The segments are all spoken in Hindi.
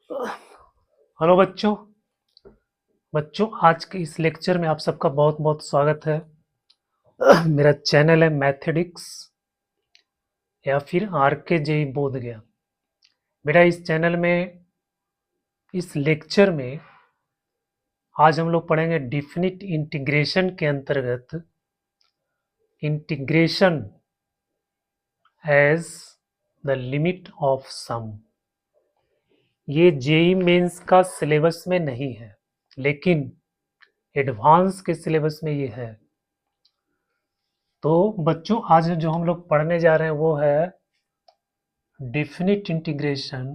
हेलो बच्चों। आज के इस लेक्चर में आप सबका बहुत बहुत स्वागत है। मेरा चैनल है मैथेडिक्स या फिर आर के जे बोध गया। मेरा इस चैनल में इस लेक्चर में आज हम लोग पढ़ेंगे डिफिनिट इंटीग्रेशन के अंतर्गत integration as the limit of sum. ये जेई मेंस का सिलेबस में नहीं है, लेकिन एडवांस के सिलेबस में ये है। तो बच्चों, आज जो हम लोग पढ़ने जा रहे हैं वो है definite integration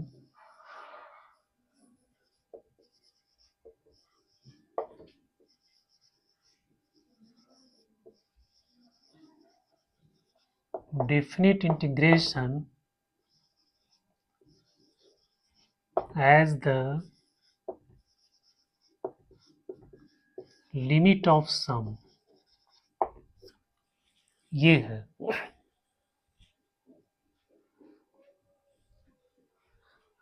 definite integration as the limit of sum। ये है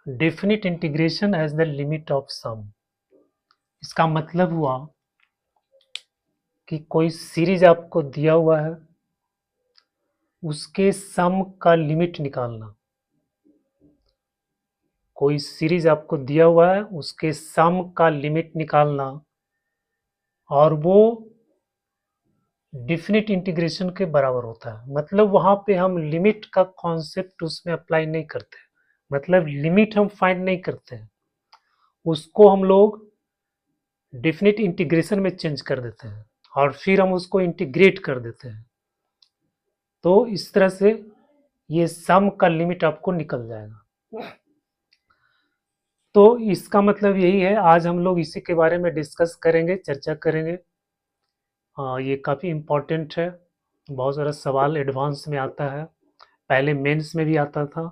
definite integration as the limit of sum। इसका मतलब हुआ कि कोई सीरीज आपको दिया हुआ है, उसके सम का लिमिट निकालना। कोई सीरीज आपको दिया हुआ है, उसके सम का लिमिट निकालना, और वो डिफिनिट इंटीग्रेशन के बराबर होता है। मतलब वहां पे हम लिमिट का कॉन्सेप्ट उसमें अप्लाई नहीं करते, मतलब लिमिट हम फाइंड नहीं करते हैं, उसको हम लोग डेफिनेट इंटीग्रेशन में चेंज कर देते हैं और फिर हम उसको इंटीग्रेट कर देते हैं। तो इस तरह से ये सम का लिमिट आपको निकल जाएगा। तो इसका मतलब यही है, आज हम लोग इसी के बारे में डिस्कस करेंगे, चर्चा करेंगे। ये काफ़ी इम्पोर्टेंट है। बहुत सारा सवाल एडवांस में आता है, पहले मेंस में भी आता था,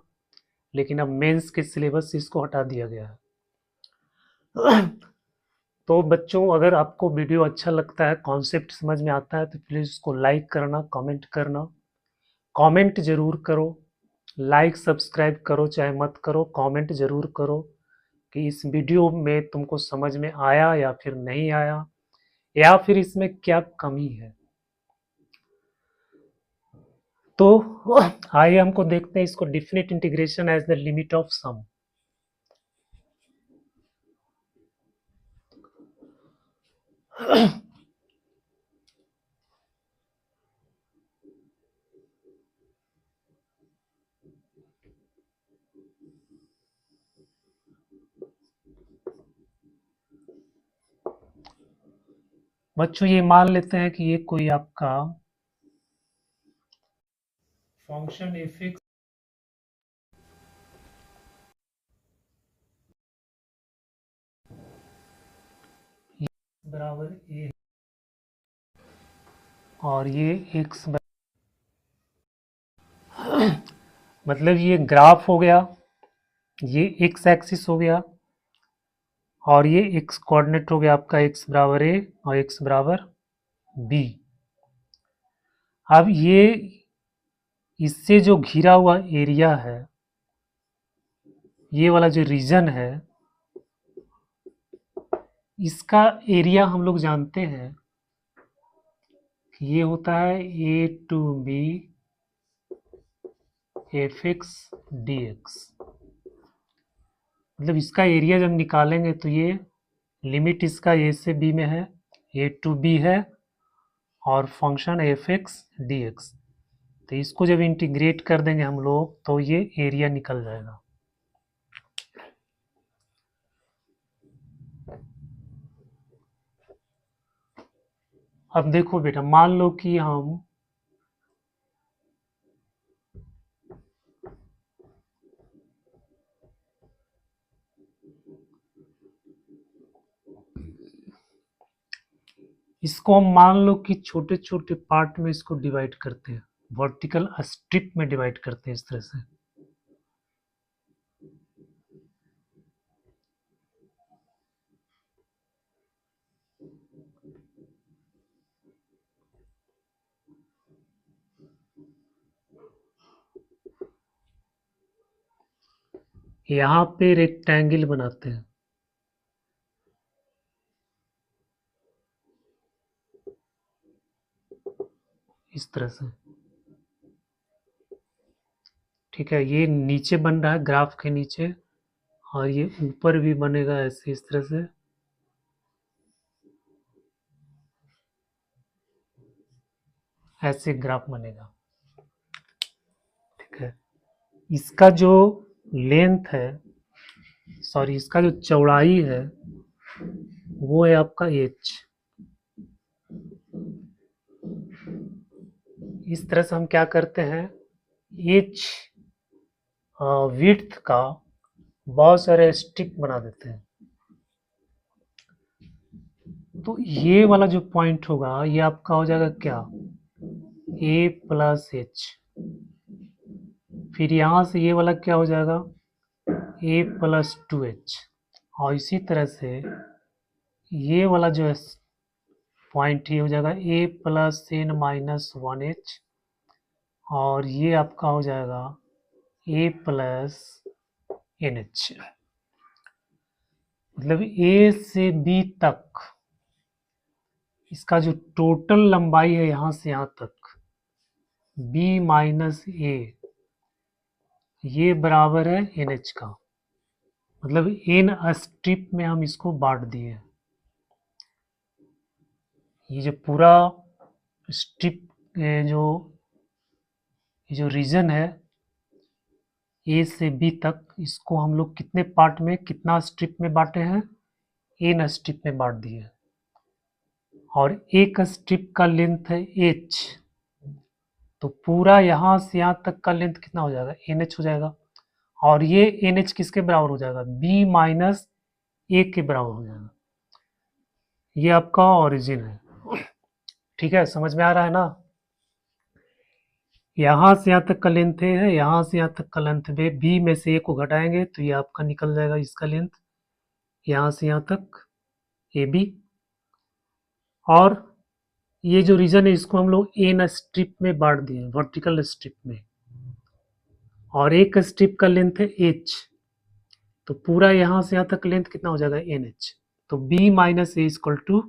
लेकिन अब मेंस के सिलेबस से इसको हटा दिया गया है। तो बच्चों, अगर आपको वीडियो अच्छा लगता है, कॉन्सेप्ट समझ में आता है, तो प्लीज़ उसको लाइक करना, कमेंट करना। कमेंट ज़रूर करो, लाइक सब्सक्राइब करो चाहे मत करो, कमेंट ज़रूर करो कि इस वीडियो में तुमको समझ में आया या फिर नहीं आया, या फिर इसमें क्या कमी है। तो आइए हमको देखते हैं इसको, definite integration as the limit of sum. बच्चों, ये मान लेते हैं कि ये कोई आपका फंक्शन एफ एक्स बराबर ए और ये एक्स मतलब ये ग्राफ हो गया, ये एक्स एक्सिस हो गया, और ये एक्स कोऑर्डिनेट हो गया आपका, एक्स बराबर ए और एक्स बराबर बी। अब ये इससे जो घिरा हुआ एरिया है, ये वाला जो रीजन है, इसका एरिया हम लोग जानते हैं कि ये होता है A to B F X D X. मतलब इसका एरिया जब निकालेंगे तो ये लिमिट इसका ए से बी में है, ए टू बी है, और function F X D X. तो इसको जब इंटीग्रेट कर देंगे हम लोग तो ये एरिया निकल जाएगा। अब देखो बेटा, मान लो कि हम इसको हम मान लो कि छोटे छोटे पार्ट में इसको डिवाइड करते हैं, वर्टिकल स्ट्रिप में डिवाइड करते हैं इस तरह से। यहाँ पे रेक्टेंगल बनाते हैं, इस तरह से। ठीक है, ये नीचे बन रहा है ग्राफ के नीचे, और ये ऊपर भी बनेगा ऐसे, इस तरह से। ऐसे ग्राफ बनेगा। ठीक है, इसका जो लेंथ है, सॉरी, इसका जो चौड़ाई है वो है आपका एच। इस तरह से हम क्या करते हैं, एच विड्थ का बहुत सारे स्ट्रिप बना देते हैं। तो ये वाला जो पॉइंट होगा ये आपका हो जाएगा क्या, ए प्लस एच। फिर यहाँ से ये वाला क्या हो जाएगा, ए प्लस टू एच। और इसी तरह से ये वाला जो है पॉइंट ये हो जाएगा A plus N minus one H. और ये आपका हो जाएगा ए प्लस एन एच। मतलब ए से बी तक इसका जो टोटल लंबाई है यहाँ से यहाँ तक, बी माइनस ए, ये बराबर है एन एच का। मतलब एन स्ट्रिप में हम इसको बांट दिए। ये जो पूरा स्ट्रिप जो ये जो रीजन है ए से बी तक, इसको हम लोग कितने पार्ट में, कितना स्ट्रिप में बांटे हैं, एन स्ट्रिप में बांट दिए। और एक स्ट्रिप का लेंथ है एच, तो पूरा यहाँ से यहाँ तक का लेंथ कितना हो जाएगा, एन एच हो जाएगा। और ये एन एच किसके बराबर हो जाएगा, बी माइनस ए के बराबर हो जाएगा। ये आपका ओरिजिन है। ठीक है, समझ में आ रहा है ना। यहाँ से यहाँ तक का लेंथ है, यहाँ से यहाँ तक का लेंथ है, बी में से ए को घटाएंगे तो ये आपका निकल जाएगा इसका लेंथ, यहाँ से यहाँ तक ए बी। और ये जो रीजन है इसको हम लोग एन स्ट्रिप में बांट दिए, वर्टिकल स्ट्रिप में। और एक स्ट्रिप का लेंथ है एच, तो पूरा यहाँ से यहाँ तक लेंथ कितना हो जाएगा, एन एच। तो B minus A equal to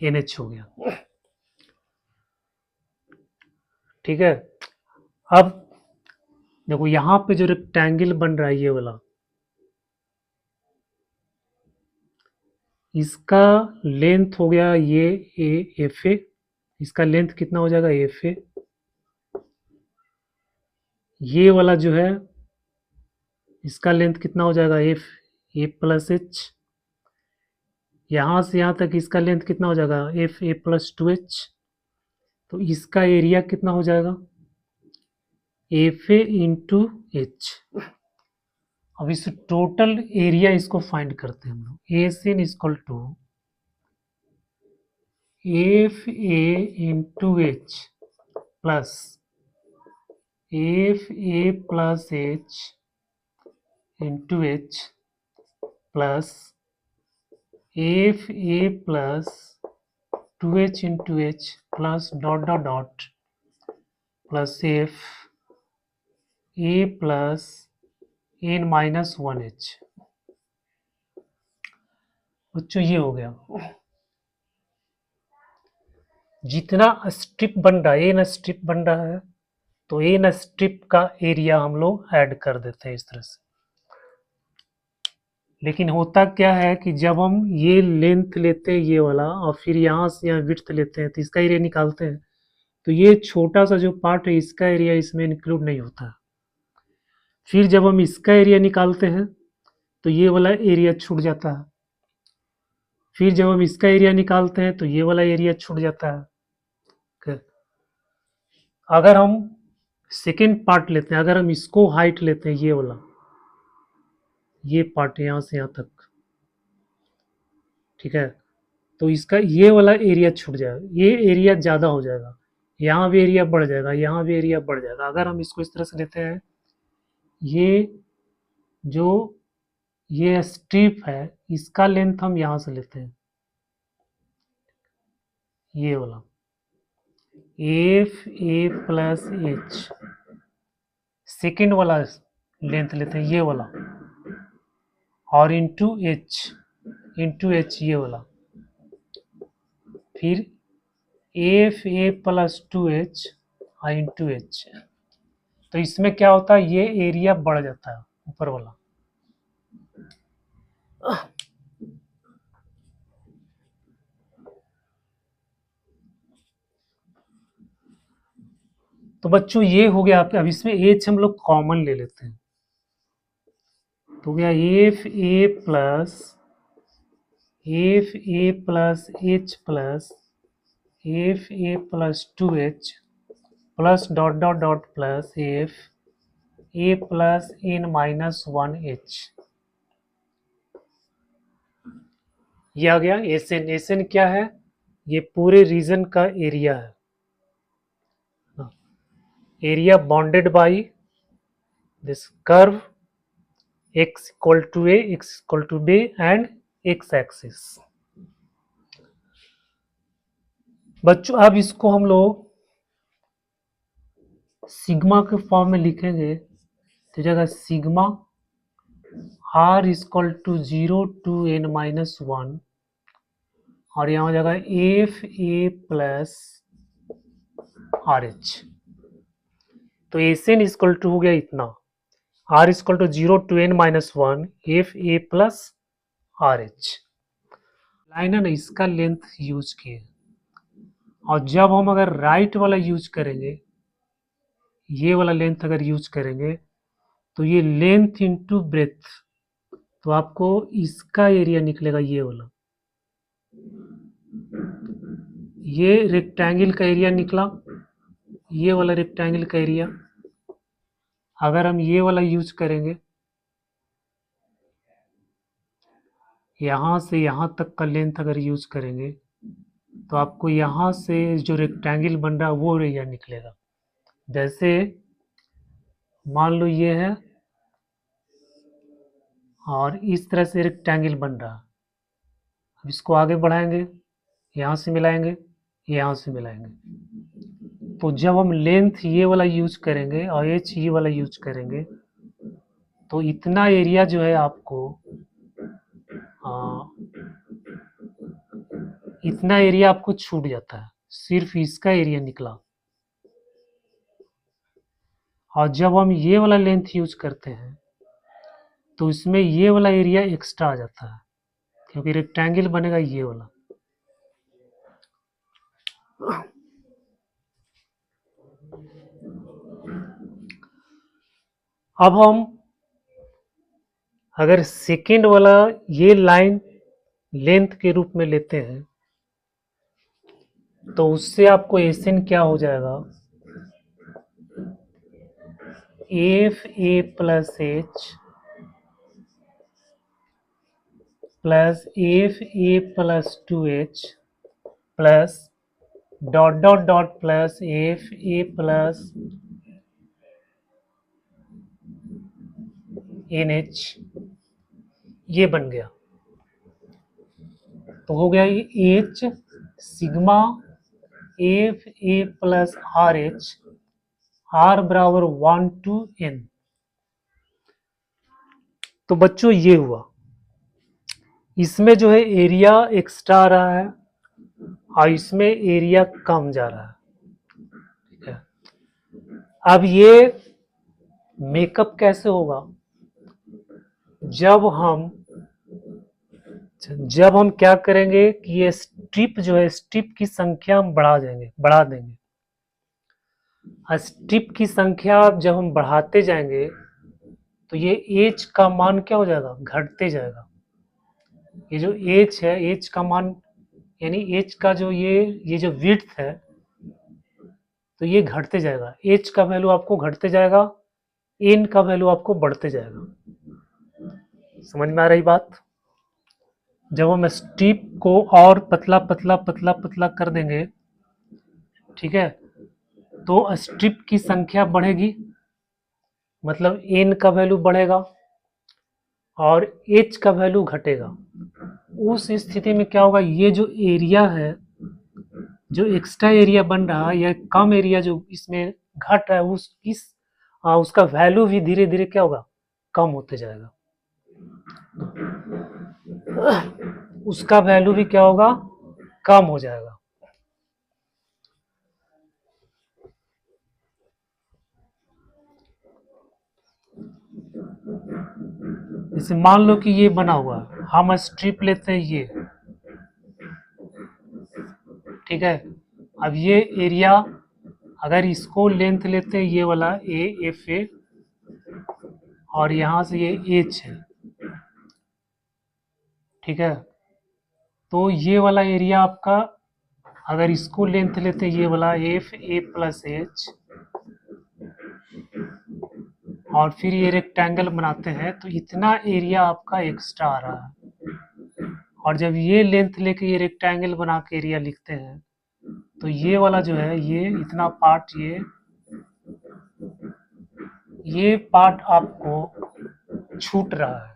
N H हो गया। ठीक है, अब देखो यहाँ पे जो रेक्टेंगल बन रहा है ये वाला, इसका लेंथ हो गया ये ए एफ ए। इसका लेंथ कितना हो जाएगा, एफ ए। ये वाला जो है इसका लेंथ कितना हो जाएगा, एफ ए प्लस एच। यहाँ से यहाँ तक इसका लेंथ कितना हो जाएगा, F A plus two H. तो इसका एरिया कितना हो जाएगा, एफ ए इंटू एच। अब इस टोटल एरिया इसको फाइंड करते हैं हम लोग। A C equal to F A into H plus F A plus H into H plus F A plus two H into H plus dot dot dot plus F A plus N minus one H. बच्चों ये हो गया, जितना स्ट्रिप बन रहा है, एन स्ट्रिप बन रहा है, तो एन स्ट्रिप का एरिया हम लोग ऐड कर देते हैं इस तरह से। लेकिन होता क्या है कि जब हम ये लेंथ लेते हैं ये वाला, और फिर यहाँ से यहाँ विड्थ लेते हैं, तो इसका एरिया निकालते हैं, तो ये छोटा सा जो पार्ट है इसका एरिया इसमें इंक्लूड नहीं होता। फिर जब हम इसका एरिया निकालते हैं तो ये वाला एरिया छूट जाता है। फिर जब हम इसका एरिया निकालते हैं तो ये वाला एरिया छूट जाता है। अगर हम सेकेंड पार्ट लेते हैं, अगर हम इसको हाइट लेते हैं, ये वाला, ये पार्ट यहाँ से यहाँ तक, ठीक है, तो इसका ये वाला एरिया छूट जाएगा, ये एरिया ज़्यादा हो जाएगा, यहाँ भी एरिया बढ़ जाएगा, यहाँ भी एरिया बढ़ जाएगा। अगर हम इसको इस तरह से लेते हैं, ये जो ये स्ट्रिप है इसका लेंथ हम यहाँ से लेते हैं, ये वाला F A plus H, second वाला लेंथ लेते हैं ये वाला, और इंटू एच ये वाला, फिर F A plus 2h into H. तो इसमें क्या होता है, ये एरिया बढ़ जाता है ऊपर वाला। तो बच्चों ये हो गया आपका। अब इसमें एच हम लोग कॉमन ले लेते हैं, तो हो गया F A plus H plus F A plus 2h plus dot dot dot plus F A plus n minus 1h। ये आ गया एस एन क्या है, ये पूरे रीजन का एरिया है, area bounded by this curve x equal to a, x equal to b and x axis. बच्चों अब इसको हम लोग सिग्मा के फॉर्म में लिखेंगे, तो जगह sigma r equal to 0 to n minus 1, और यहाँ हो जाएगा F A plus R H. तो एस एन इक्वल टू हो गया इतना, r equal to 0 to n minus 1 F A plus R H. Line है ना, इसका लेंथ यूज किए, और जब हम अगर राइट वाला यूज करेंगे, ये वाला लेंथ अगर यूज करेंगे, तो ये लेंथ इंटू ब्रेथ, तो आपको इसका एरिया निकलेगा ये वाला, ये रेक्टेंगल का एरिया निकला, ये वाला रेक्टेंगल का एरिया। अगर हम ये वाला यूज करेंगे, यहाँ से यहाँ तक का लेंथ अगर यूज करेंगे, तो आपको यहाँ से जो रेक्टेंगल बन रहा है वो एरिया निकलेगा। जैसे मान लो ये है, और इस तरह से रेक्टेंगल बन रहा है। अब इसको आगे बढ़ाएंगे, यहाँ से मिलाएंगे, यहाँ से मिलाएंगे। तो जब हम लेंथ ये वाला यूज करेंगे और एच ये वाला यूज करेंगे, तो इतना एरिया जो है आपको इतना एरिया आपको छूट जाता है, सिर्फ इसका एरिया निकला। और जब हम ये वाला लेंथ यूज करते हैं, तो इसमें ये वाला एरिया एक्स्ट्रा आ जाता है, क्योंकि रेक्टेंगल बनेगा ये वाला। अब हम अगर सेकेंड वाला ये लाइन लेंथ के रूप में लेते हैं, तो उससे आपको एस एन क्या हो जाएगा, F A plus H plus F A plus 2h plus dot dot dot plus F A plus N H, ये बन गया। तो हो गया H sigma F A plus R H, R बराबर 1 टू n। तो बच्चों ये हुआ, इसमें जो है एरिया एक्स्ट्रा आ रहा है और इसमें एरिया कम जा रहा है, ठीक है। अब ये मेकअप कैसे होगा, जब हम क्या करेंगे कि ये स्ट्रिप जो है, स्ट्रिप की संख्या हम बढ़ा देंगे। स्ट्रिप की संख्या जब हम बढ़ाते जाएंगे, तो ये एच का मान क्या हो जाएगा, घटते जाएगा। ये जो एच है, एच का मान यानी एच का जो ये जो विड्थ है, तो ये घटते जाएगा। एच का वैल्यू आपको घटते जाएगा, एन का वैल्यू आपको बढ़ते जाएगा। समझ में आ रही बात। जब हम स्ट्रिप को और पतला पतला पतला पतला कर देंगे, ठीक है, तो स्ट्रिप की संख्या बढ़ेगी, मतलब एन का वैल्यू बढ़ेगा और एच का वैल्यू घटेगा। उस स्थिति में क्या होगा, ये जो एरिया है, जो एक्स्ट्रा एरिया बन रहा है या कम एरिया जो इसमें घट रहा है, इस उसका वैल्यू भी धीरे धीरे क्या होगा, कम होते जाएगा। उसका वैल्यू भी क्या होगा, कम हो जाएगा। जैसे मान लो कि ये बना हुआ है, हम स्ट्रिप लेते हैं ये, ठीक है। अब ये एरिया अगर इसको लेंथ लेते हैं ये वाला ए एफ ए, और यहाँ से ये एच है, ठीक है। तो ये वाला एरिया आपका अगर इसको लेंथ लेते हैं ये वाला एफ ए प्लस एच, और फिर ये रेक्टेंगल बनाते हैं, तो इतना एरिया आपका एक्स्ट्रा आ रहा है। और जब ये लेंथ लेके ये रेक्टेंगल बना के एरिया लिखते हैं, तो ये वाला जो है ये इतना पार्ट, ये पार्ट आपको छूट रहा है।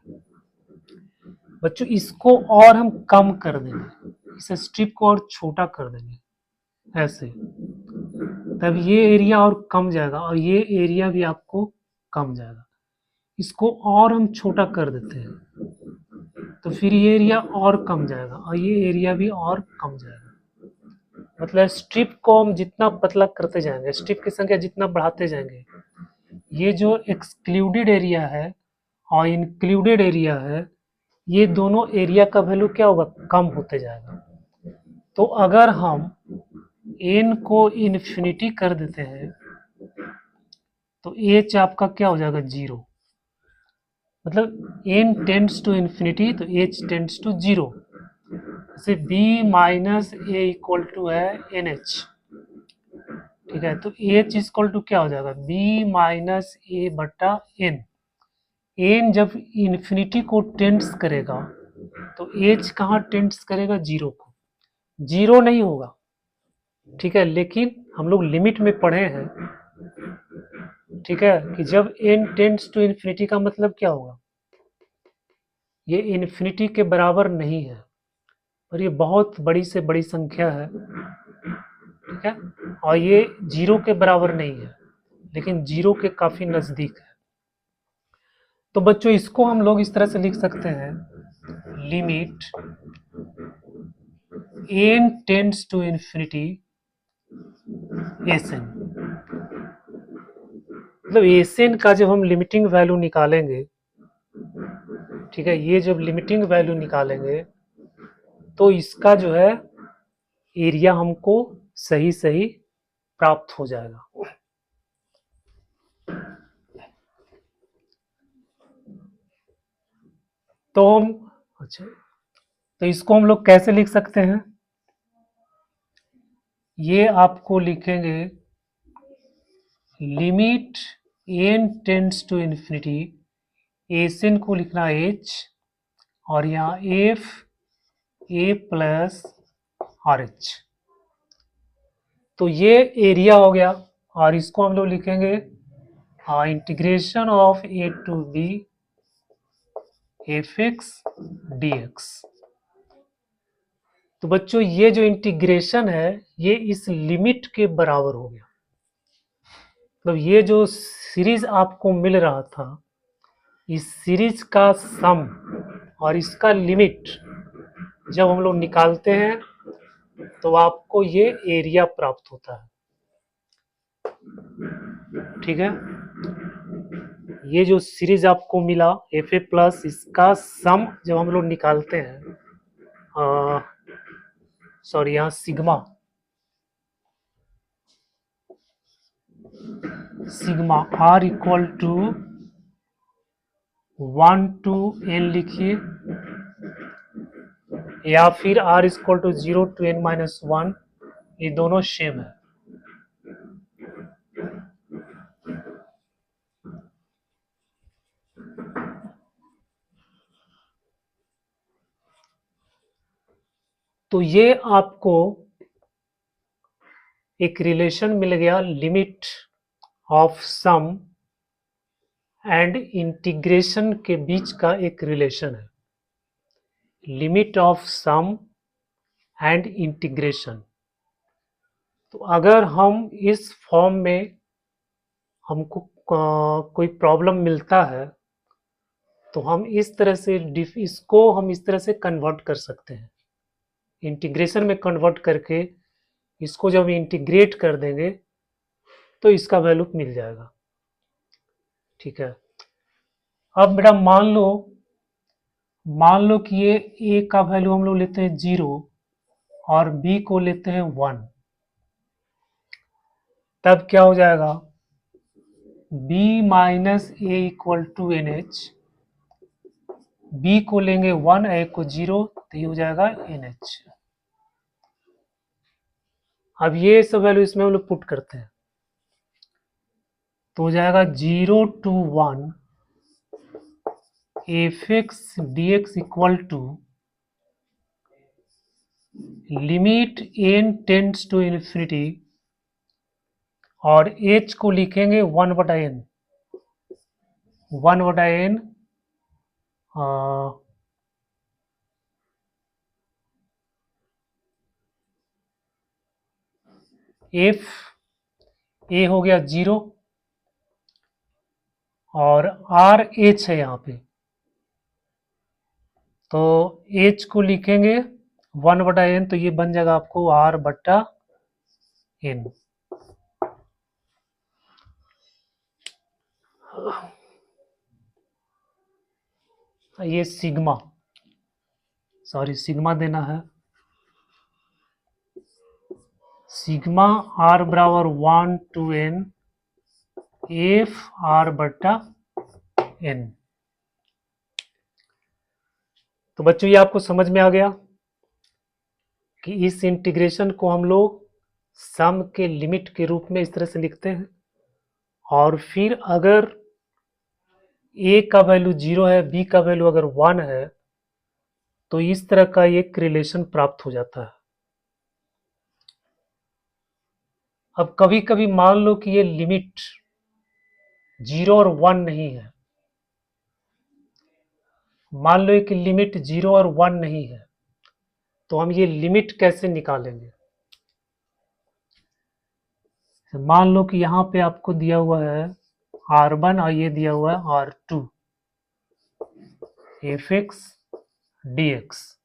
बच्चों इसको और हम कम कर देंगे, इस स्ट्रिप को और छोटा कर देंगे ऐसे, तब ये एरिया और कम जाएगा और ये एरिया भी आपको कम जाएगा। इसको और हम छोटा कर देते हैं तो फिर ये एरिया और कम जाएगा और ये एरिया भी और कम जाएगा। मतलब स्ट्रिप को हम जितना पतला करते जाएंगे, स्ट्रिप की संख्या जितना बढ़ाते जाएंगे, ये जो एक्सक्लूडेड एरिया है और इंक्लूडेड एरिया है, ये दोनों एरिया का वैल्यू क्या होगा, कम होते जाएगा। तो अगर हम n को इन्फिनिटी कर देते हैं तो h आपका क्या हो जाएगा, 0। मतलब n टेंड्स टू इन्फिनिटी तो h टेंड्स टू 0। जैसे b minus A equal to है NH, ठीक है। तो h इक्वल टू क्या हो जाएगा, b माइनस ए बटा n। n जब इन्फिनिटी को टेंड्स करेगा तो h कहाँ टेंड्स करेगा, 0 को। 0 नहीं होगा, ठीक है, लेकिन हम लोग लिमिट में पढ़े हैं, ठीक है, कि जब n टेंड्स टू इन्फिनिटी का मतलब क्या होगा, ये इन्फिनिटी के बराबर नहीं है और ये बहुत बड़ी से बड़ी संख्या है, ठीक है, और ये 0 के बराबर नहीं है लेकिन 0 के काफी नजदीक है। तो बच्चों इसको हम लोग इस तरह से लिख सकते हैं, limit n tends to infinity S N. मतलब एस एन का जब हम लिमिटिंग वैल्यू निकालेंगे, ठीक है, ये जब लिमिटिंग वैल्यू निकालेंगे तो इसका जो है एरिया हमको सही सही प्राप्त हो जाएगा। तो हम अच्छा, तो इसको हम लोग कैसे लिख सकते हैं, ये आपको लिखेंगे limit n tends to infinity, S N को लिखना h और यहाँ F A plus R H. तो ये एरिया हो गया और इसको हम लोग लिखेंगे integration of A to B F X D X. तो बच्चों ये जो इंटीग्रेशन है ये इस लिमिट के बराबर हो गया। मतलब ये जो सीरीज आपको मिल रहा था, इस सीरीज का सम और इसका लिमिट जब हम लोग निकालते हैं तो आपको ये एरिया प्राप्त होता है, ठीक है। ये जो सीरीज आपको मिला एफ ए प्लस, इसका सम जब हम लोग निकालते हैं, सॉरी यहाँ sigma R equal to 1 to n लिखिए, या फिर r equal to 0 to n minus 1, ये दोनों सेम है। तो ये आपको एक रिलेशन मिल गया, limit of sum and integration के बीच का एक रिलेशन है, limit of sum and integration. तो अगर हम इस फॉर्म में हमको कोई प्रॉब्लम मिलता है तो हम इस तरह से इसको हम इस तरह से कन्वर्ट कर सकते हैं, इंटीग्रेशन में कन्वर्ट करके इसको जब इंटीग्रेट कर देंगे तो इसका वैल्यू मिल जाएगा। ठीक है, अब बेटा मान लो कि ये ए का वैल्यू हम लोग लेते हैं 0 और बी को लेते हैं 1, तब क्या हो जाएगा, b minus A equal to N H, B को लेंगे 1, ए को 0, तो ये हो जाएगा एन एच। अब ये सब वैल्यू इसमें हम लोग पुट करते हैं तो हो जाएगा 0 to 1 F X D X equal to limit N tends to infinity, और एच को लिखेंगे 1/n, 1/n एफ ए हो गया 0 और आर एच है यहाँ पे, तो एच को लिखेंगे 1/n, तो ये बन जाएगा आपको r/n। ये सिग्मा देना है, सिग्मा r बराबर 1 to n एफ r/n। तो बच्चों ये आपको समझ में आ गया कि इस इंटीग्रेशन को हम लोग सम के लिमिट के रूप में इस तरह से लिखते हैं, और फिर अगर a का वैल्यू 0 है, b का वैल्यू अगर 1 है, तो इस तरह का एक रिलेशन प्राप्त हो जाता है। अब कभी कभी मान लो कि ये लिमिट 0 और 1 नहीं है, मान लो कि लिमिट 0 और 1 नहीं है, तो हम ये लिमिट कैसे निकालेंगे। मान लो कि यहाँ पे आपको दिया हुआ है r1 और ये दिया हुआ है r2 F X D x.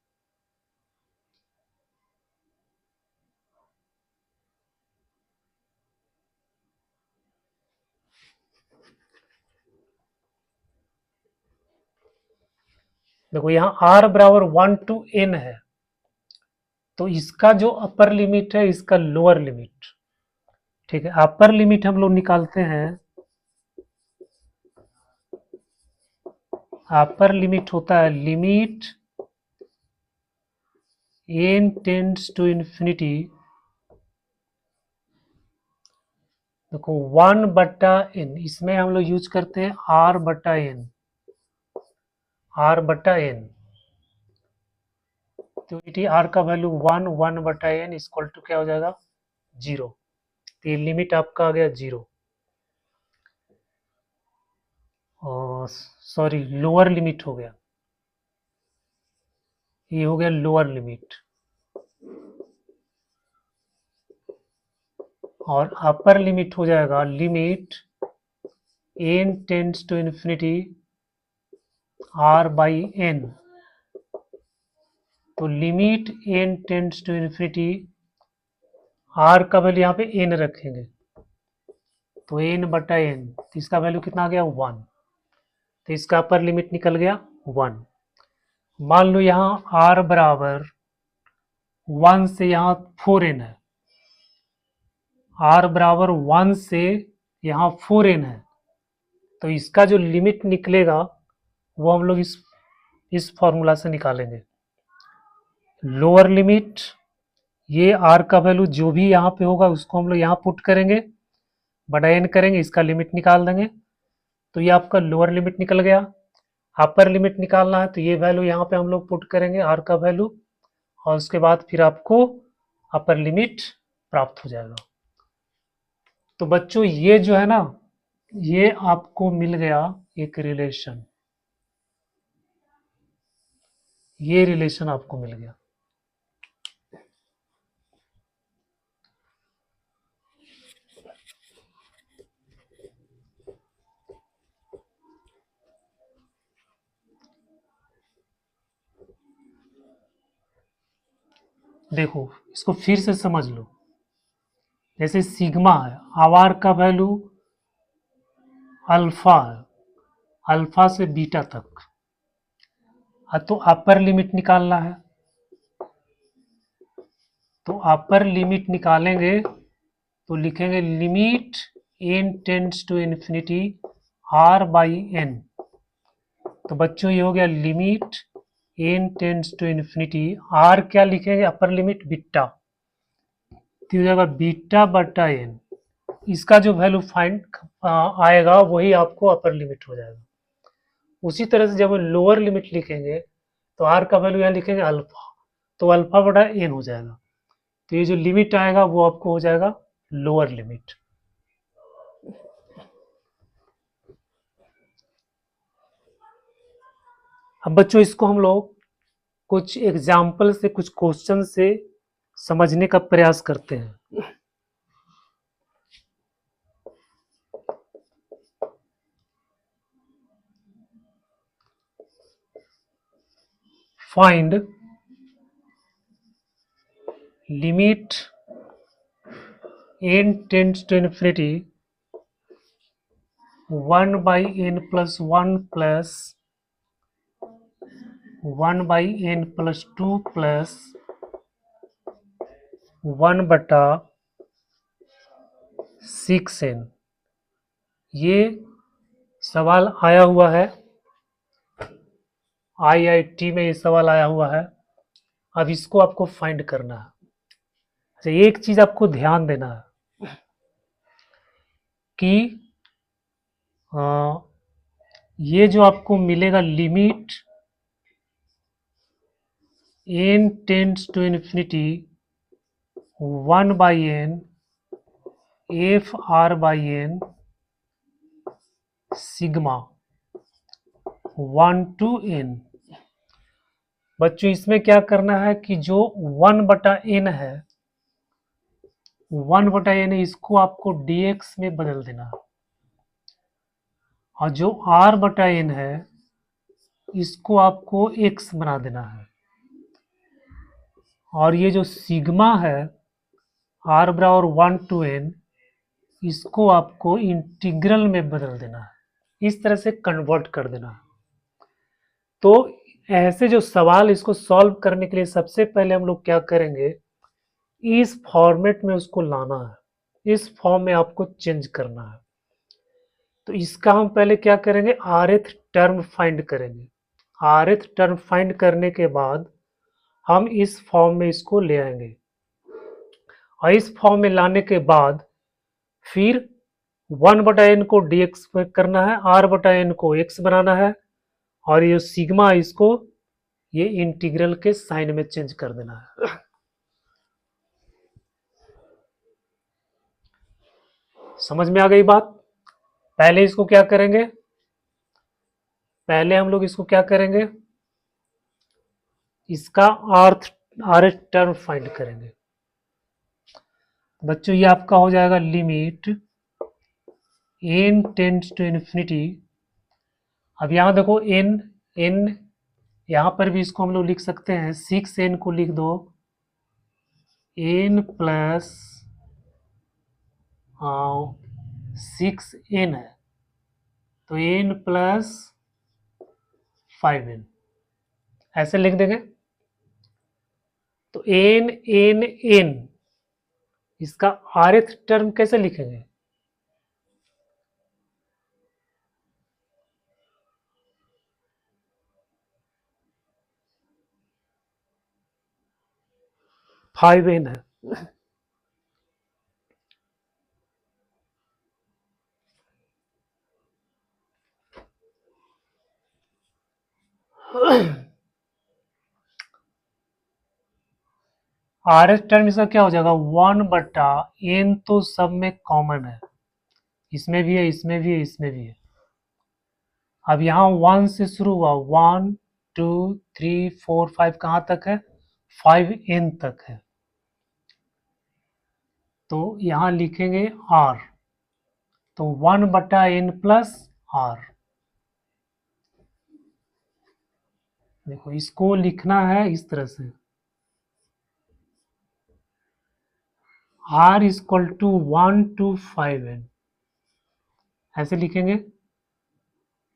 देखो यहाँ r बराबर 1 to n है, तो इसका जो अपर लिमिट है इसका लोअर लिमिट, ठीक है, अपर लिमिट हम लोग निकालते हैं, अपर लिमिट होता है limit n tends to infinity, देखो 1/n, इसमें हम लोग यूज करते हैं r/n, तो r का वैल्यू 1/n इक्वल टू क्या हो जाएगा 0, तो ये लिमिट आपका आ गया 0, और सॉरी लोअर लिमिट हो गया, ये हो गया लोअर लिमिट, और अपर लिमिट हो जाएगा limit n tends to infinity r/n, तो limit n tends to infinity, r का वैल्यू यहाँ पे n रखेंगे, तो n/n, तो इसका वैल्यू कितना आ गया 1, तो इसका अपर लिमिट निकल गया 1। मान लो यहाँ r बराबर 1 से यहाँ 4n है, r बराबर 1 से यहाँ 4n है, तो इसका जो लिमिट निकलेगा वो हम लोग इस फॉर्मूला से निकालेंगे। लोअर लिमिट, ये r का वैल्यू जो भी यहाँ पे होगा उसको हम लोग यहाँ पुट करेंगे, बटा n करेंगे, इसका लिमिट निकाल देंगे, तो ये आपका लोअर लिमिट निकल गया। अपर लिमिट निकालना है तो ये वैल्यू यहाँ पे हम लोग पुट करेंगे r का वैल्यू, और उसके बाद फिर आपको अपर लिमिट प्राप्त हो जाएगा। तो बच्चों ये जो है ना, ये आपको मिल गया एक रिलेशन, ये रिलेशन आपको मिल गया। देखो इसको फिर से समझ लो। जैसे सिग्मा है, आर का वैल्यू अल्फा है, अल्फा से बीटा तक। तो अपर लिमिट निकालना है, तो अपर लिमिट निकालेंगे तो लिखेंगे limit N tends to infinity R by N. तो बच्चों ये हो गया limit N tends to infinity, R क्या लिखेंगे, अपर लिमिट बीटा, तो हो जाएगा बीटा बटा एन। इसका जो वैल्यू फाइंड आएगा वही आपको अपर लिमिट हो जाएगा। उसी तरह से जब हम लोअर लिमिट लिखेंगे तो आर का वैल्यू यहाँ लिखेंगे अल्फा, तो अल्फा बटा एन हो जाएगा। तो ये जो लिमिट आएगा वो आपको हो जाएगा लोअर लिमिट। अब बच्चों इसको हम लोग कुछ एग्जाम्पल से, कुछ क्वेश्चन से समझने का प्रयास करते हैं। Find limit n tends to infinity 1 by n plus 1 plus 1 by n plus 2 plus 1 बटा 6n। ये सवाल आया हुआ है, IIT में ये सवाल आया हुआ है। अब इसको आपको फाइंड करना है। अच्छा, एक चीज आपको ध्यान देना है कि ये जो आपको मिलेगा limit n tends to infinity 1 by N F R by N sigma 1 to n। बच्चों इसमें क्या करना है कि जो 1 बटा n है, 1 बटा n इसको आपको dx में बदल देना है, और जो r बटा n है इसको आपको x बना देना है। और ये जो सिग्मा है r बराबर 1 टू n, इसको आपको इंटीग्रल में बदल देना है, इस तरह से कन्वर्ट कर देना है। तो ऐसे जो सवाल, इसको सॉल्व करने के लिए सबसे पहले हम लोग क्या करेंगे, इस फॉर्मेट में उसको लाना है, इस फॉर्म में आपको चेंज करना है। तो इसका हम पहले क्या करेंगे, आरएथ टर्म फाइंड करेंगे। आरएथ टर्म फाइंड करने के बाद हम इस फॉर्म में इसको ले आएंगे, और इस फॉर्म में लाने के बाद फिर 1 बटा एन को dx करना है, r बटा एन को x बनाना है, और ये सिग्मा इसको ये इंटीग्रल के साइन में चेंज कर देना है। समझ में आ गई बात? पहले इसको क्या करेंगे, पहले हम लोग इसको क्या करेंगे, इसका आरएथ टर्म फाइंड करेंगे। बच्चों ये आपका हो जाएगा limit n tends to infinity. अब यहां देखो n यहां पर भी इसको हम लोग लिख सकते हैं, 6n को लिख दो n प्लस 6n है, तो n प्लस 5n ऐसे लिख देंगे। तो n इसका आरएथ टर्म कैसे लिखेंगे, फाइव एन है। आरएथ टर्म इसका क्या हो जाएगा, 1 बटा n तो सब में कॉमन है, इसमें भी है, इसमें भी है, इसमें भी है। अब यहाँ 1 से शुरू हुआ, 1 2 3 4 5 कहाँ तक है, 5n तक है। तो यहाँ लिखेंगे r, तो 1 बटा n प्लस r। देखो इसको लिखना है इस तरह से, r equal to 1 to 5n, ऐसे लिखेंगे।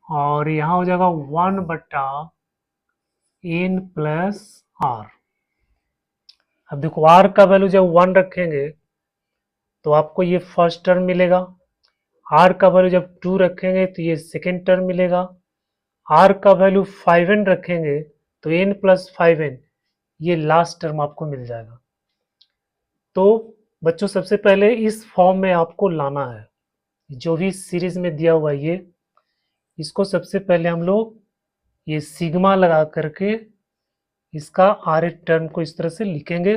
और यहाँ हो जाएगा 1/n प्लस r। अब देखो r का वैल्यू जब 1 रखेंगे तो आपको ये फर्स्ट टर्म मिलेगा, r का वैल्यू जब 2 रखेंगे तो ये सेकेंड टर्म मिलेगा, r का वैल्यू 5n रखेंगे तो n प्लस 5n ये लास्ट टर्म आपको मिल जाएगा। तो बच्चों सबसे पहले इस फॉर्म में आपको लाना है, जो भी सीरीज में दिया हुआ है ये, इसको सबसे पहले हम लोग ये सिग्मा लगा करके इसका आर टर्म को इस तरह से लिखेंगे।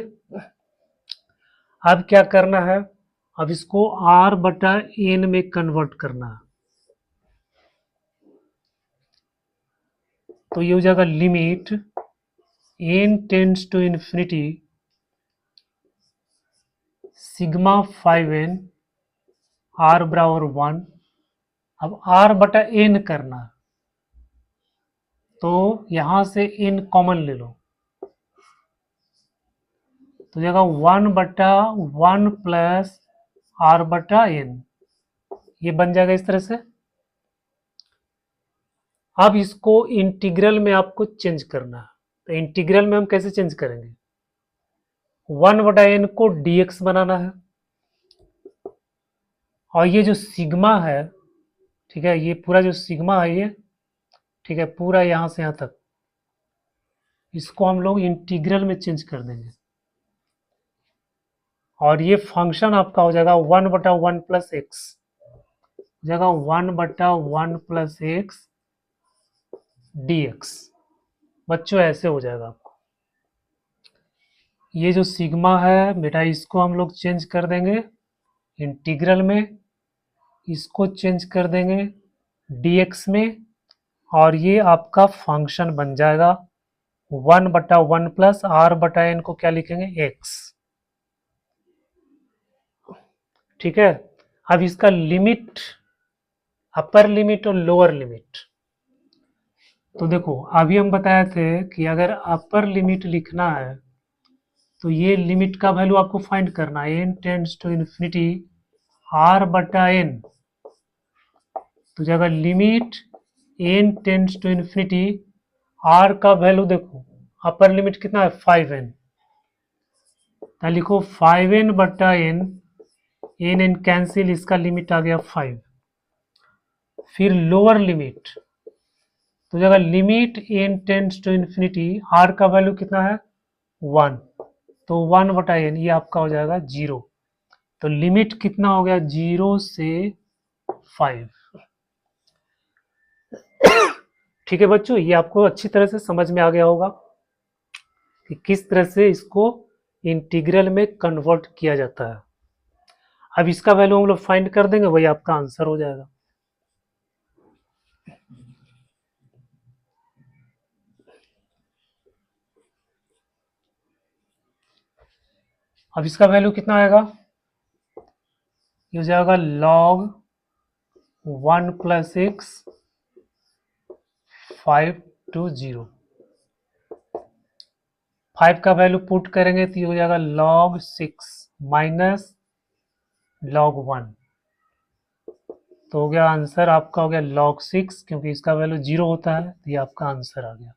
अब क्या करना है, अब इसको r बटा n में कन्वर्ट करना है। तो ये हो जाएगा limit n tends to infinity sigma 5n r बराबर 1। अब r बटा n करना है, तो यहां से n कॉमन ले लो, तो जाएगा 1/1 प्लस r बटा n, ये बन जाएगा इस तरह से। अब इसको इंटीग्रल में आपको चेंज करना है, तो इंटीग्रल में हम कैसे चेंज करेंगे, 1/n को dx बनाना है, और ये जो सिग्मा है, ठीक है, ये पूरा जो सिग्मा है ये, ठीक है, पूरा यहां से यहां तक, इसको हम लोग इंटीग्रल में चेंज कर देंगे, और ये फंक्शन आपका हो जाएगा 1/1 प्लस एक्स, जगह 1/1 प्लस एक्स dx। बच्चों ऐसे हो जाएगा आपको, ये जो सिग्मा है बेटा इसको हम लोग चेंज कर देंगे इंटीग्रल में, इसको चेंज कर देंगे dx में, और ये आपका फंक्शन बन जाएगा 1/1 प्लस r बटा n को क्या लिखेंगे x। ठीक है, अब इसका लिमिट, अपर लिमिट और लोअर लिमिट, तो देखो अभी हम बताए थे कि अगर अपर लिमिट लिखना है तो ये लिमिट का वैल्यू आपको फाइंड करना है, n tends to infinity r बटा n, तो जगह limit n tends to infinity r का वैल्यू देखो अपर लिमिट कितना है 5n, तो लिखो 5n बटा n, n कैंसिल, इसका लिमिट आ गया 5। फिर लोअर लिमिट, तो जगह limit n tends to infinity r का वैल्यू कितना है 1, तो 1/n ये आपका हो जाएगा 0। तो लिमिट कितना हो गया 0 से 5। ठीक है बच्चों, ये आपको अच्छी तरह से समझ में आ गया होगा कि किस तरह से इसको इंटीग्रल में कन्वर्ट किया जाता है। अब इसका वैल्यू हम लोग फाइंड कर देंगे, वही आपका आंसर हो जाएगा। अब इसका वैल्यू कितना आएगा, ये हो जाएगा log 1 प्लस एक्स 5 to 0। 5 का वैल्यू पुट करेंगे तो ये हो जाएगा log 6 माइनस log 1, तो हो गया आंसर आपका हो गया log 6, क्योंकि इसका वैल्यू 0 होता है, तो ये आपका आंसर आ गया।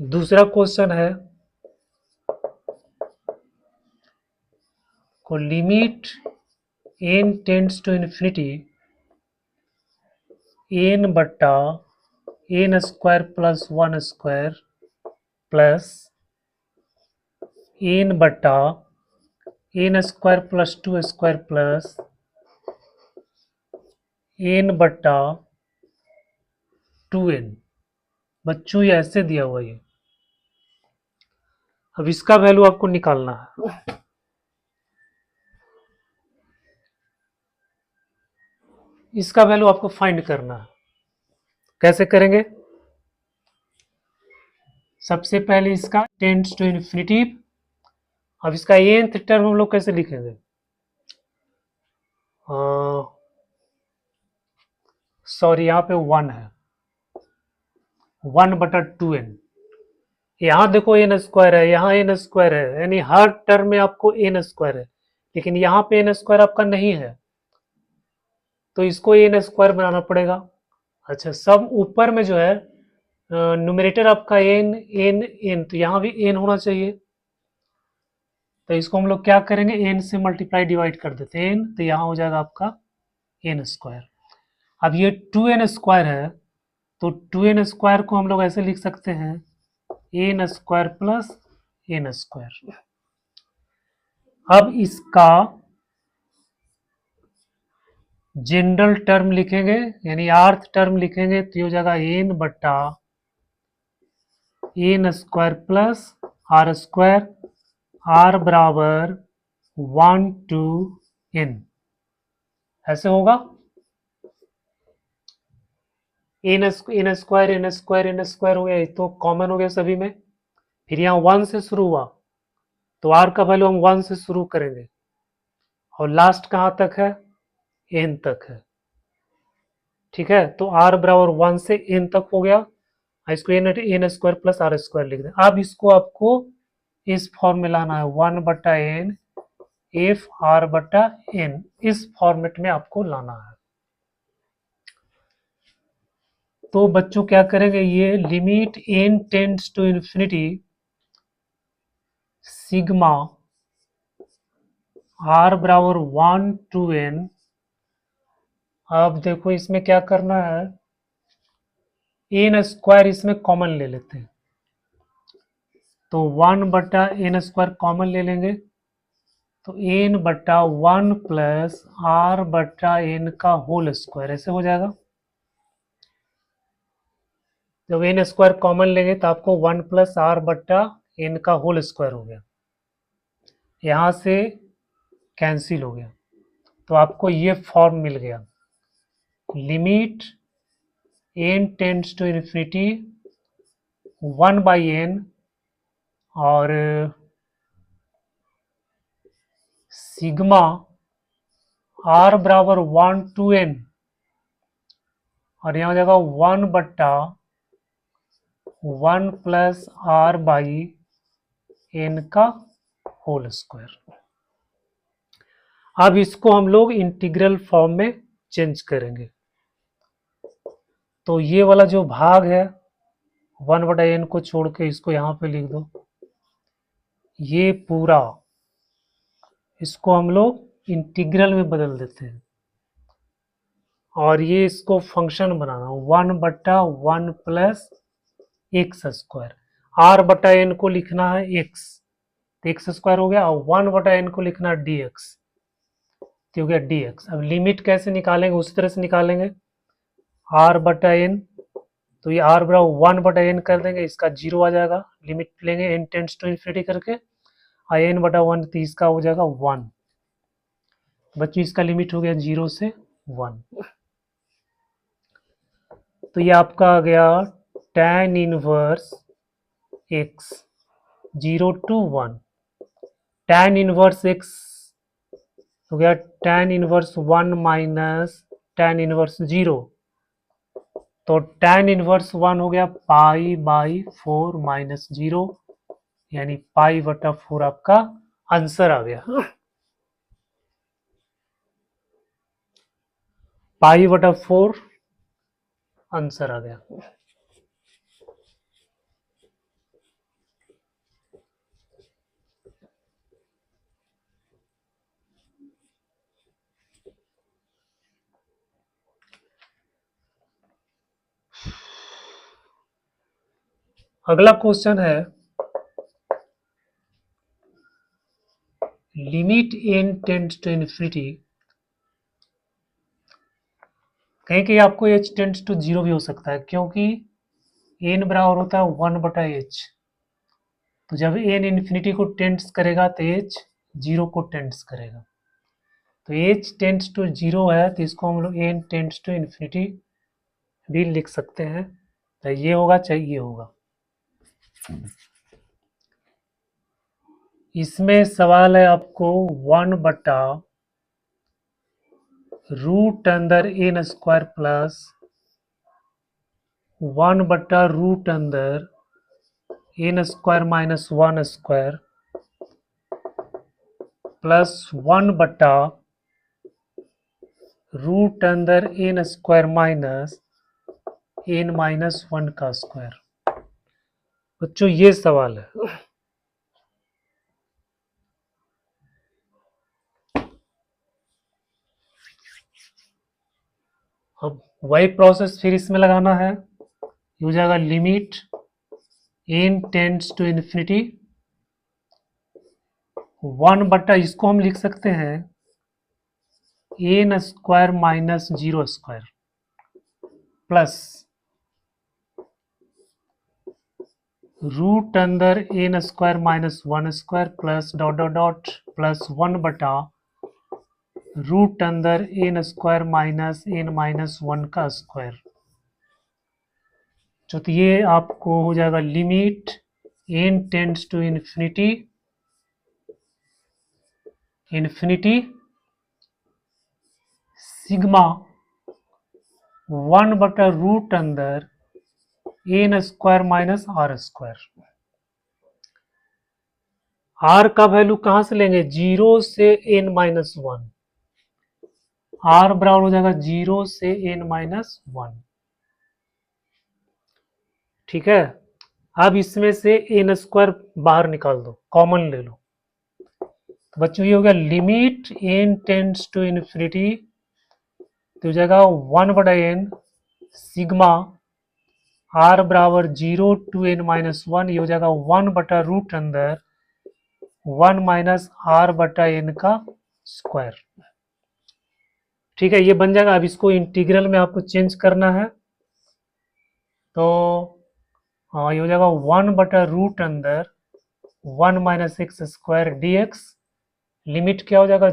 दूसरा क्वेश्चन है, को limit n tends to infinity n बट्टा n square plus 1 square plus n बट्टा n square plus 2 square plus n बट्टा 2n। बच्चों ये ऐसे दिया हुआ है, अब इसका वैल्यू आपको निकालना है। इसका वैल्यू आपको फाइंड करना है, कैसे करेंगे, सबसे पहले इसका टेंड्स टू इन्फिनिटी, अब इसका nth टर्म हम लोग कैसे लिखेंगे? सॉरी, यहाँ पे 1 है, 1/2n। यहाँ देखो एन स्क्वायर है, यहाँ एन स्क्वायर है, यानी हर टर्म में आपको एन स्क्वायर है, लेकिन यहाँ पे एन स्क्वायर आपका नहीं है, तो इसको एन स्क्वायर बनाना पड़ेगा। अच्छा, सब ऊपर में जो है न्यूमरेटर आपका एन एन एन, तो यहाँ भी एन होना चाहिए, तो इसको हम लोग क्या करेंगे, एन से मल्टीप्लाई डिवाइड कर देते हैं एन, तो यहाँ हो जाएगा आपका एन स्क्वायर। अब ये 2n स्क्वायर है, तो 2n स्क्वायर को हम लोग ऐसे लिख सकते हैं, n square plus n square. अब इसका जनरल टर्म लिखेंगे, यानी आर्थ टर्म लिखेंगे, तो ये हो जाएगा एन बटा n square plus r square, r बराबर 1 to n, ऐसे होगा। N square n square n square हो गया, ये तो कॉमन हो गया सभी में। फिर यहाँ 1 से शुरू हुआ, तो आर का वैल्यू हम 1 से शुरू करेंगे, और लास्ट कहाँ तक है, एन तक है। ठीक है, तो आर बराबर 1 से एन तक हो गया, इसको n square plus r square लिख दें। अब इसको आपको इस फॉर्म में लाना है, 1/n एफ आर बटा एन, इस फॉर्मेट में आपको लाना है। तो बच्चों क्या करेंगे, ये limit n tends to infinity sigma r बराबर 1 to n। अब देखो इसमें क्या करना है, एन स्क्वायर इसमें कॉमन ले लेते हैं, तो 1/n स्क्वायर कॉमन ले लेंगे, तो n/1 प्लस r/n का होल स्क्वायर, ऐसे हो जाएगा। जब n स्क्वायर कॉमन लेंगे तो आपको 1 प्लस r/n का होल स्क्वायर हो गया, यहाँ से कैंसिल हो गया, तो आपको ये फॉर्म मिल गया, limit n tends to infinity 1/n और सिग्मा r बराबर 1 to n, और यहाँ हो जाएगा 1/1 प्लस r/n का होल स्क्वायर। अब इसको हम लोग इंटीग्रल फॉर्म में चेंज करेंगे, तो ये वाला जो भाग है 1/n को छोड़ के इसको यहाँ पे लिख दो, ये पूरा इसको हम लोग इंटीग्रल में बदल देते हैं, और ये इसको फंक्शन बनाना 1/1 प्लस एक्स स्क्वायर, r/n को लिखना है x, तो एक्स स्क्वायर हो गया, और 1/n को लिखना है dx, तो हो गया dx। अब लिमिट कैसे निकालेंगे, उसी तरह से निकालेंगे, r/n, तो ये r बराबर 1/n कर देंगे, इसका 0 आ जाएगा, लिमिट लेंगे n टेंड्स टू इन्फिनिटी करके, और n/1, तो इसका हो जाएगा 1। बच्चों इसका लिमिट हो गया 0 से 1, तो ये आपका आ गया tan inverse x 0 to 1, tan inverse x हो गया tan inverse 1 minus tan inverse 0, तो tan इनवर्स 1 हो गया π/4 माइनस 0, यानी π/4 आपका आंसर आ गया, π/4 आंसर आ गया। अगला क्वेश्चन है, limit n tends to infinity, कहीं कहीं आपको h टेंड्स टू 0 भी हो सकता है, क्योंकि n बराबर होता है 1/h, तो जब n इन्फिनिटी को टेंड्स करेगा तो h 0 को टेंड्स करेगा, तो h टेंड्स टू 0 है, तो इसको हम लोग n टेंड्स टू इन्फिनिटी भी लिख सकते हैं, तो ये होगा चाहे ये होगा। इसमें सवाल है आपको 1/√n² plus 1/√n² minus 1² plus 1/√n² minus n-1 का स्क्वायर। बच्चों ये सवाल है। अब वही प्रोसेस फिर इसमें लगाना है। ये हो जाएगा limit n tends to infinity 1/, इसको हम लिख सकते हैं n² minus 0² plus √n² minus 1² plus dot dot dot plus 1/√n² minus n-1 का स्क्वायर। तो ये आपको हो जाएगा limit n tends to infinity sigma 1/√n² minus r²। r का वैल्यू कहां से लेंगे? 0 से n-1। r बराबर हो जाएगा 0 से n-1। ठीक है। अब इसमें से n² बाहर निकाल दो, कॉमन ले लो। तो बच्चों ये हो गया limit n tends to infinity, तो हो जाएगा 1/n सिग्मा r बराबर 0 टू n-1, ये हो जाएगा 1/√n² माइनस r/n का स्क्वायर। ठीक है, ये बन जाएगा। अब इसको इंटीग्रल में आपको चेंज करना है, तो हाँ ये हो जाएगा 1/√n² minus x² dx। Limit क्या हो जाएगा?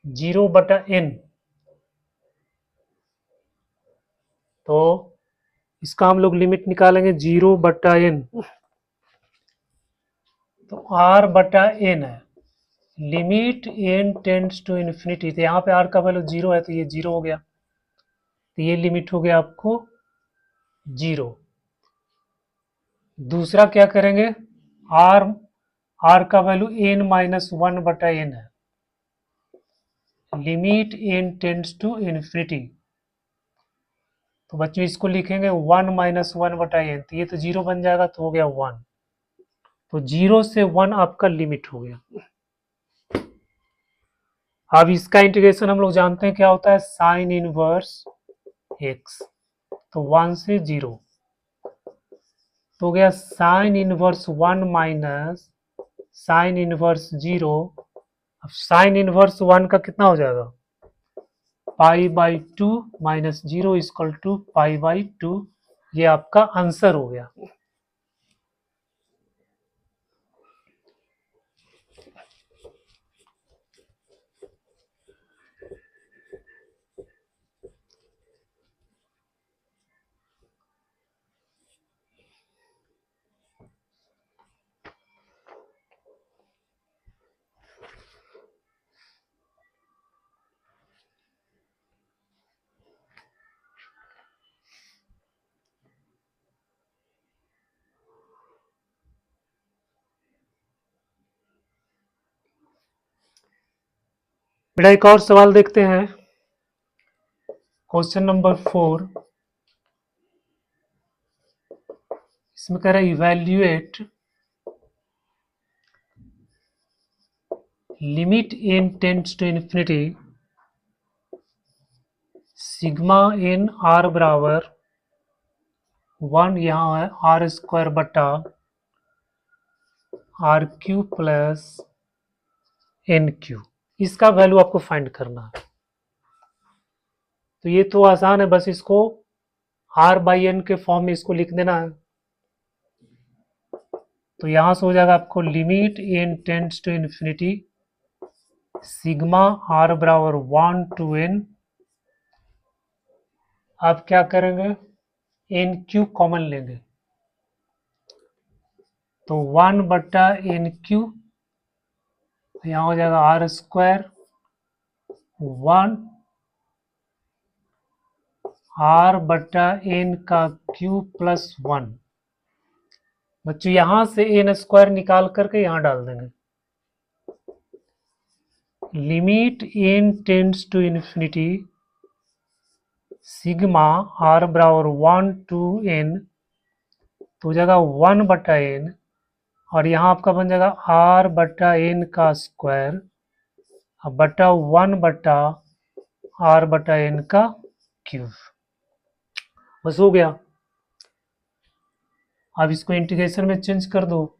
0/n। तो इसका हम लोग लिमिट निकालेंगे 0/n, तो r/n है। Limit n tends to infinity, तो यहाँ पे r का वैल्यू 0 है, तो ये 0 हो गया, तो ये लिमिट हो गया आपको 0। दूसरा क्या करेंगे? r का वैल्यू n-1/n है। Limit n tends to infinity, तो बच्चों इसको लिखेंगे 1-1/n, तो ये तो 0 बन जाएगा, तो हो गया 1। तो 0 से 1 आपका लिमिट हो गया। अब इसका इंटीग्रेशन हम लोग जानते हैं क्या होता है, साइन इनवर्स x। तो 1 से 0, तो हो गया sine inverse 1 minus sine inverse 0। अब साइन इनवर्स 1 का कितना हो जाएगा? π/2 माइनस 0 इक्वल टू π/2। ये आपका आंसर हो गया। बेटा एक और सवाल देखते हैं, क्वेश्चन नंबर 4। इसमें कह रहा है evaluate limit n tends to infinity sigma n r बराबर 1, यहाँ है r² प्लस n³। इसका वैल्यू आपको फाइंड करना है। तो ये तो आसान है, बस इसको r/n के फॉर्म में इसको लिख देना है। तो यहां से हो जाएगा आपको limit n tends to infinity sigma r बराबर 1 to n। आप क्या करेंगे? n³ कॉमन लेंगे, तो 1/n³ यहाँ हो जाएगा r², 1 r/n³ प्लस 1। बच्चों यहाँ से n² निकाल करके यहाँ डाल देंगे। Limit n tends to infinity sigma r बराबर 1 to n, तो हो जाएगा 1/n, और यहाँ आपका बन जाएगा r/n² बटा 1/r/n³। बस हो गया। अब इसको इंटीग्रेशन में चेंज कर दो,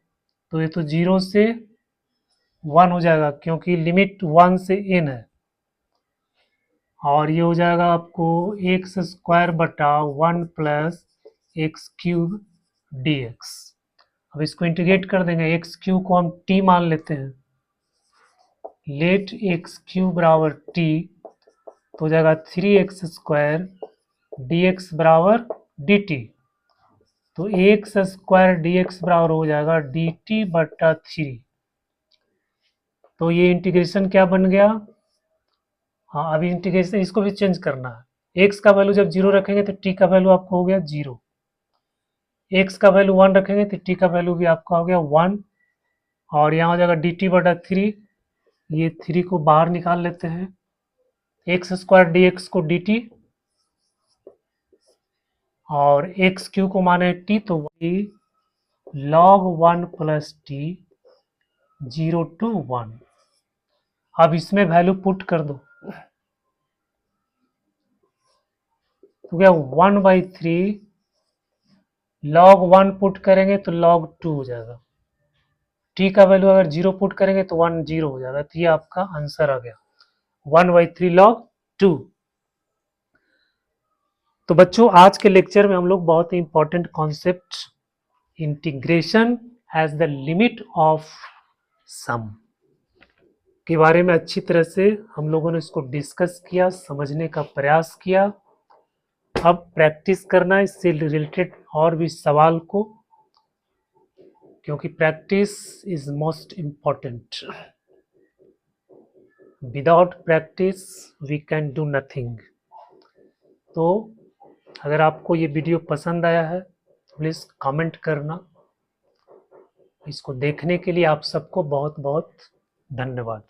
तो ये तो 0 से 1 हो जाएगा क्योंकि लिमिट 1 से n है, और ये हो जाएगा आपको x² बटा 1 प्लस x³ dx। अब इसको इंटीग्रेट कर देंगे, x³ को हम t मान लेते हैं, लेट x³ बराबर t, तो हो जाएगा 3x² dx बराबर dt, तो x² dx बराबर हो जाएगा dt/3। तो ये इंटीग्रेशन क्या बन गया? हाँ, अभी इंटीग्रेशन इसको भी चेंज करना है। x का वैल्यू जब 0 रखेंगे तो t का वैल्यू आपको हो गया 0, x का वैल्यू 1 रखेंगे तो t का वैल्यू भी आपका हो गया 1, और यहाँ हो जाएगा dt/3। ये 3 को बाहर निकाल लेते हैं, x² dx को dt, और x³ को माने t, तो वही log 1 प्लस t 0 to 1। अब इसमें वैल्यू पुट कर दो, तो क्या 1/3 log 1 पुट करेंगे तो log 2 हो जाएगा, t का वैल्यू अगर 0 पुट करेंगे तो 1 0 हो जाएगा। तो ये आपका आंसर आ गया 1/3 log 2। तो बच्चों आज के लेक्चर में हम लोग बहुत ही important concept integration as the limit of sum के बारे में अच्छी तरह से हम लोगों ने इसको डिस्कस किया, समझने का प्रयास किया। अब प्रैक्टिस करना है इससे रिलेटेड और भी सवाल को, क्योंकि practice is most important. Without practice we can do nothing. तो अगर आपको ये वीडियो पसंद आया है प्लीज़ कमेंट करना। इसको देखने के लिए आप सबको बहुत बहुत धन्यवाद।